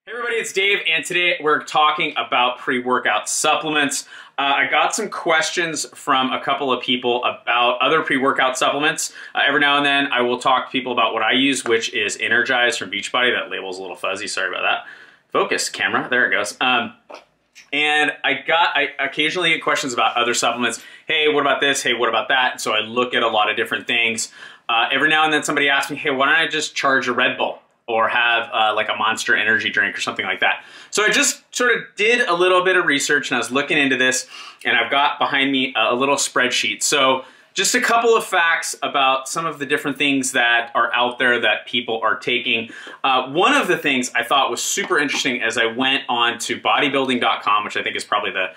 Hey everybody, it's Dave, and today we're talking about pre-workout supplements. I got some questions from a couple of people about other pre-workout supplements. Every now and then I will talk to people about what I use, which is Energize from Beachbody. That label's a little fuzzy, sorry about that. Focus, camera, there it goes. And I occasionally get questions about other supplements. Hey, what about this? Hey, what about that? And so I look at a lot of different things. Every now and then somebody asks me, hey, why don't I just charge a Red Bull? Or have like a Monster energy drink or something like that. So I just sort of did a little bit of research and I was looking into this, and I've got behind me a little spreadsheet. So just a couple of facts about some of the different things that are out there that people are taking. One of the things I thought was super interesting as I went on to bodybuilding.com, which I think is probably the,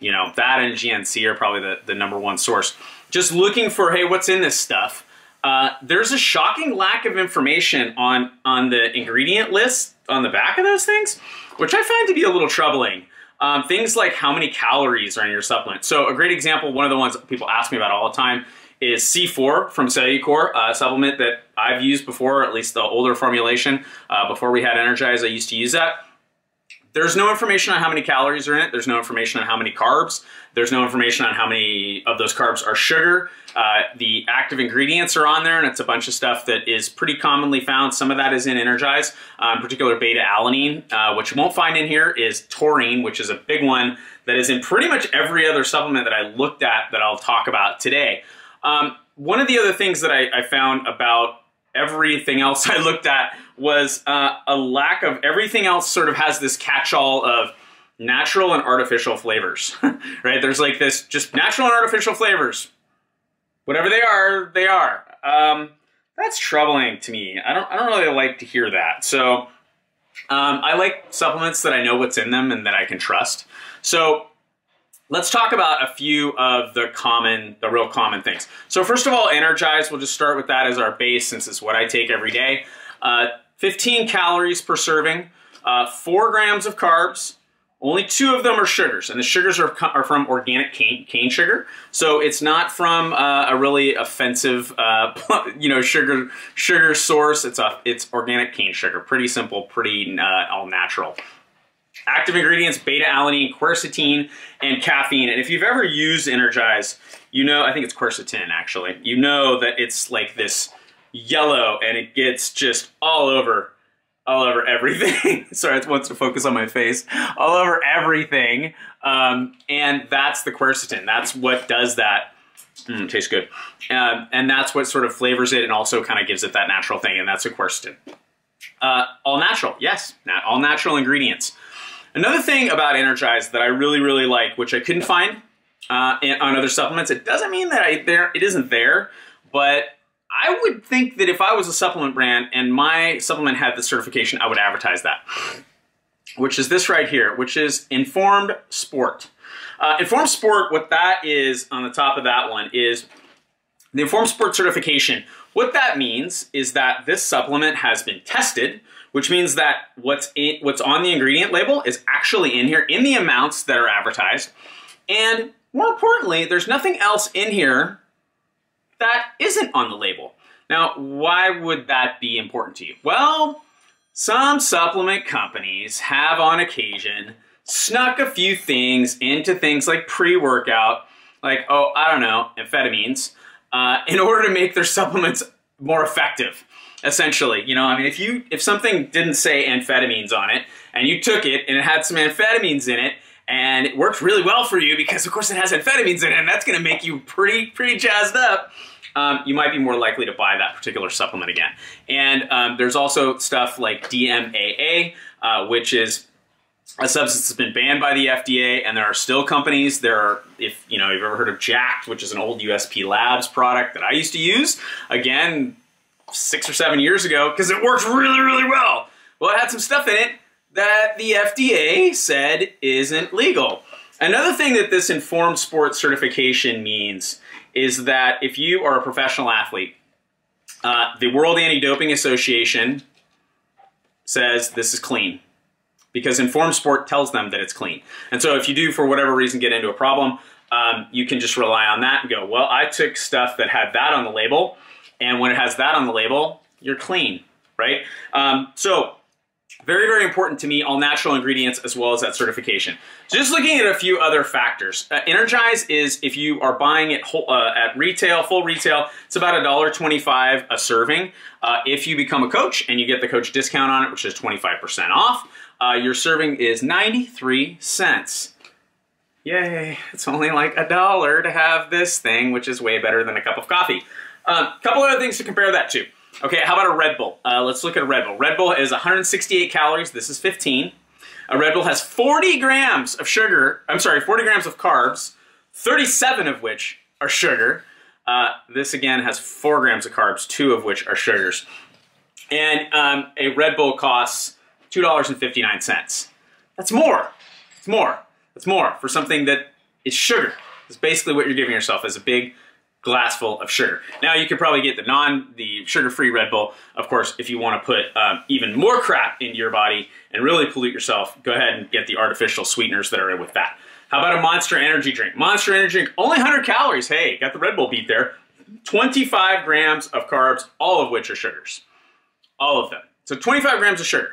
that and GNC are probably the number one source. Just looking for, hey, what's in this stuff? There's a shocking lack of information on the ingredient list on the back of those things, which I find to be a little troubling. Things like how many calories are in your supplement. So a great example, one of the ones that people ask me about all the time, is C4 from Cellucor, a supplement that I've used before, at least the older formulation. Before we had Energize, I used to use that. There's no information on how many calories are in it. There's no information on how many carbs. There's no information on how many of those carbs are sugar. The active ingredients are on there, and it's a bunch of stuff that is pretty commonly found. Some of that is in Energize, in particular beta-alanine. What you won't find in here is taurine, which is a big one that is in pretty much every other supplement that I looked at that I'll talk about today. One of the other things that I found about everything else I looked at was a lack of, everything else sort of has this catch-all of natural and artificial flavors, right? There's like this just natural and artificial flavors. Whatever they are, they are. That's troubling to me. I don't really like to hear that. So I like supplements that I know what's in them and that I can trust. So let's talk about a few of the real common things. So first of all, Energize, we'll just start with that as our base since it's what I take every day. 15 calories per serving, 4 grams of carbs, only 2 of them are sugars, and the sugars are from organic cane sugar. So it's not from a really offensive, sugar source. It's organic cane sugar, pretty simple, pretty all natural. Active ingredients, beta-alanine, quercetin, and caffeine. And if you've ever used Energize, I think it's quercetin actually, that it's like this yellow and it gets just all over everything. Sorry, it wants to focus on my face. All over everything. And that's the quercetin. That's what does that. Tastes good. And that's what sort of flavors it and also kind of gives it that natural thing. And that's a quercetin. All natural. Yes, all natural ingredients. Another thing about Energize that I really, really like, which I couldn't find on other supplements, it doesn't mean that it isn't there, but I would think that if I was a supplement brand and my supplement had the certification, I would advertise that, which is this right here, which is Informed Sport. Informed Sport, what that is on the top of that one is the Informed Sport certification. What that means is that this supplement has been tested, which means that what's on the ingredient label is actually in here in the amounts that are advertised. And more importantly, there's nothing else in here that isn't on the label. Now, why would that be important to you? Well, some supplement companies have on occasion snuck a few things into things like pre-workout, like, oh, I don't know, amphetamines, in order to make their supplements more effective. Essentially, if something didn't say amphetamines on it and you took it and it had some amphetamines in it and it worked really well for you because of course it has amphetamines in it and that's going to make you pretty jazzed up, you might be more likely to buy that particular supplement again. And there's also stuff like DMAA, which is a substance that's been banned by the FDA, and there are still companies. If you've ever heard of Jacked, which is an old USP Labs product that I used to use, again, 6 or 7 years ago, because it works really, really well. Well, it had some stuff in it that the FDA said isn't legal. Another thing that this Informed Sport certification means is that if you are a professional athlete, the World Anti-Doping Association says this is clean, because Informed Sport tells them that it's clean. And so if you do, for whatever reason, get into a problem, you can just rely on that and go, well, I took stuff that had that on the label, and when it has that on the label, you're clean, right? So Very, very important to me, all natural ingredients as well as that certification. So just looking at a few other factors. Energize is, if you are buying it at retail, full retail, it's about $1.25 a serving. If you become a coach and you get the coach discount on it, which is 25% off, your serving is 93 cents. Yay, it's only like $1 to have this thing, which is way better than a cup of coffee. Couple other things to compare that to. Okay, how about a Red Bull? Let's look at a Red Bull. Red Bull is 168 calories. This is 15. A Red Bull has 40 grams of sugar. I'm sorry, 40 grams of carbs, 37 of which are sugar. This again has 4 grams of carbs, 2 of which are sugars. And a Red Bull costs $2.59. That's more. It's more. It's more for something that is sugar. It's basically what you're giving yourself, is a big glass full of sugar. Now you could probably get the sugar-free Red Bull. Of course, if you want to put even more crap into your body and really pollute yourself, go ahead and get the artificial sweeteners that are with that. How about a Monster Energy drink? Monster Energy drink, only 100 calories. Hey, got the Red Bull beat there. 25 grams of carbs, all of which are sugars. All of them. So 25 grams of sugar.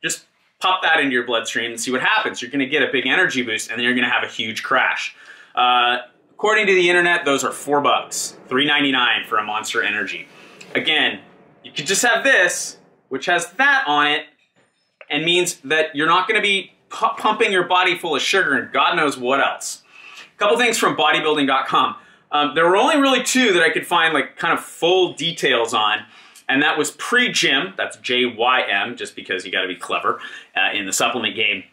Just pop that into your bloodstream and see what happens. You're going to get a big energy boost, and then you're going to have a huge crash. According to the internet, those are $4, $3.99 for a Monster Energy. Again, you could just have this, which has that on it, and means that you're not going to be pumping your body full of sugar and God knows what else. A couple things from bodybuilding.com. There were only really 2 that I could find like kind of full details on, and that was pre-gym, that's JYM, just because you got to be clever in the supplement game.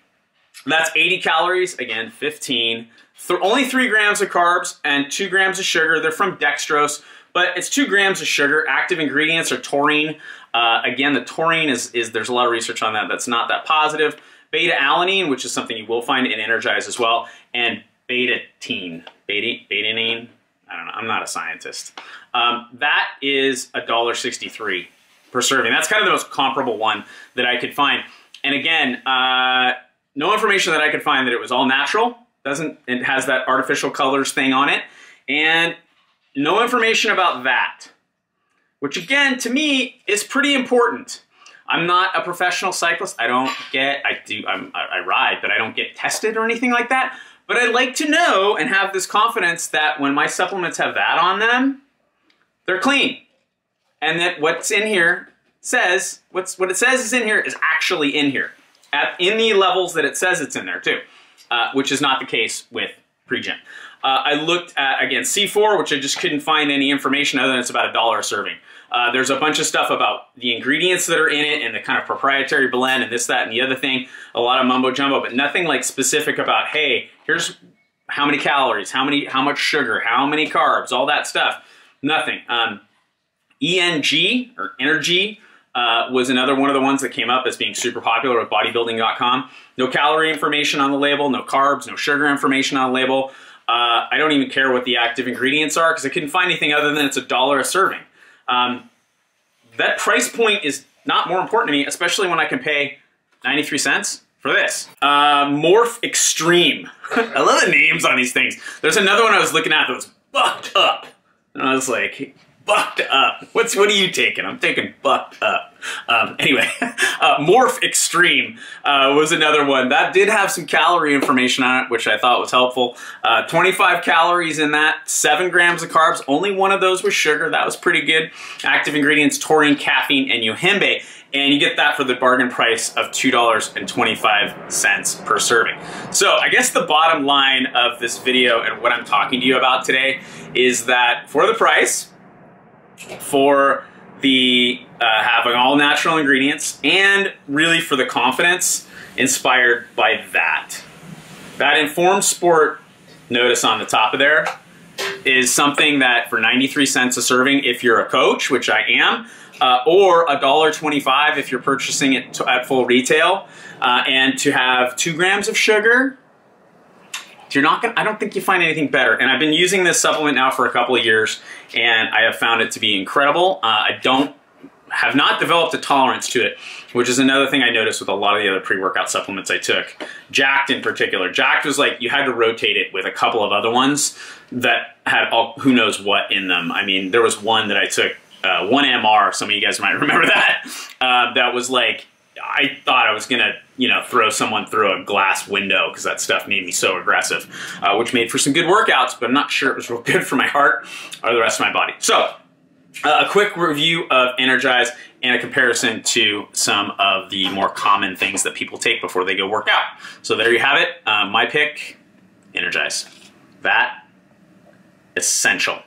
That's 80 calories, again, 15. Only 3 grams of carbs and 2 grams of sugar. They're from dextrose, but it's 2 grams of sugar. Active ingredients are taurine. Again, the taurine is there's a lot of research on that that's not that positive. Beta-alanine, which is something you will find in Energize as well, and beta-tine. Beta-nine? I don't know, I'm not a scientist. That is $1.63 per serving. That's kind of the most comparable one that I could find. And again, no information that I could find that it was all natural. It has that artificial colors thing on it, and no information about that, which again, to me, is pretty important. I'm not a professional cyclist. I ride, but I don't get tested or anything like that. But I'd like to know and have this confidence that when my supplements have that on them, they're clean. And that what's in here says, what it says is in here is actually in here. In the levels that it says it's in there too. Which is not the case with pre-gym. I looked at, again, C4, which I just couldn't find any information other than it's about $1 a serving. There's a bunch of stuff about the ingredients that are in it and the kind of proprietary blend and this, that, and the other thing. A lot of mumbo jumbo, but nothing like specific about, hey, here's how many calories, how much sugar, how many carbs, all that stuff. Nothing. ENG, or Energy, was another one of the ones that came up as being super popular with bodybuilding.com. No calorie information on the label, no carbs, no sugar information on the label. I don't even care what the active ingredients are because I couldn't find anything other than it's $1 a serving. That price point is not more important to me, especially when I can pay 93 cents for this. Morph Extreme. I love the names on these things. There's another one I was looking at that was bucked up. And I was like, bucked up. What are you taking? I'm taking bucked up. Anyway, Morph Extreme was another one. That did have some calorie information on it, which I thought was helpful. 25 calories in that, 7 grams of carbs. Only one of those was sugar. That was pretty good. Active ingredients, taurine, caffeine, and yohimbe. And you get that for the bargain price of $2.25 per serving. So I guess the bottom line of this video and what I'm talking to you about today is that for the price, for the having all natural ingredients, and really for the confidence inspired by that. That informed sport notice on the top of there is something that for 93 cents a serving if you're a coach, which I am, or $1.25 if you're purchasing it at full retail, and to have 2 grams of sugar, I don't think you find anything better. And I've been using this supplement now for a couple of years, and I have found it to be incredible. I have not developed a tolerance to it, which is another thing I noticed with a lot of the other pre-workout supplements I took. Jacked in particular. Jacked was like, you had to rotate it with a couple of other ones that had who knows what in them. I mean, there was one that I took, 1MR, some of you guys might remember that, that was like I thought I was gonna, you know, throw someone through a glass window because that stuff made me so aggressive, which made for some good workouts, but I'm not sure it was real good for my heart or the rest of my body. So a quick review of Energize and a comparison to some of the more common things that people take before they go work out. So there you have it. My pick, Energize. That, essential.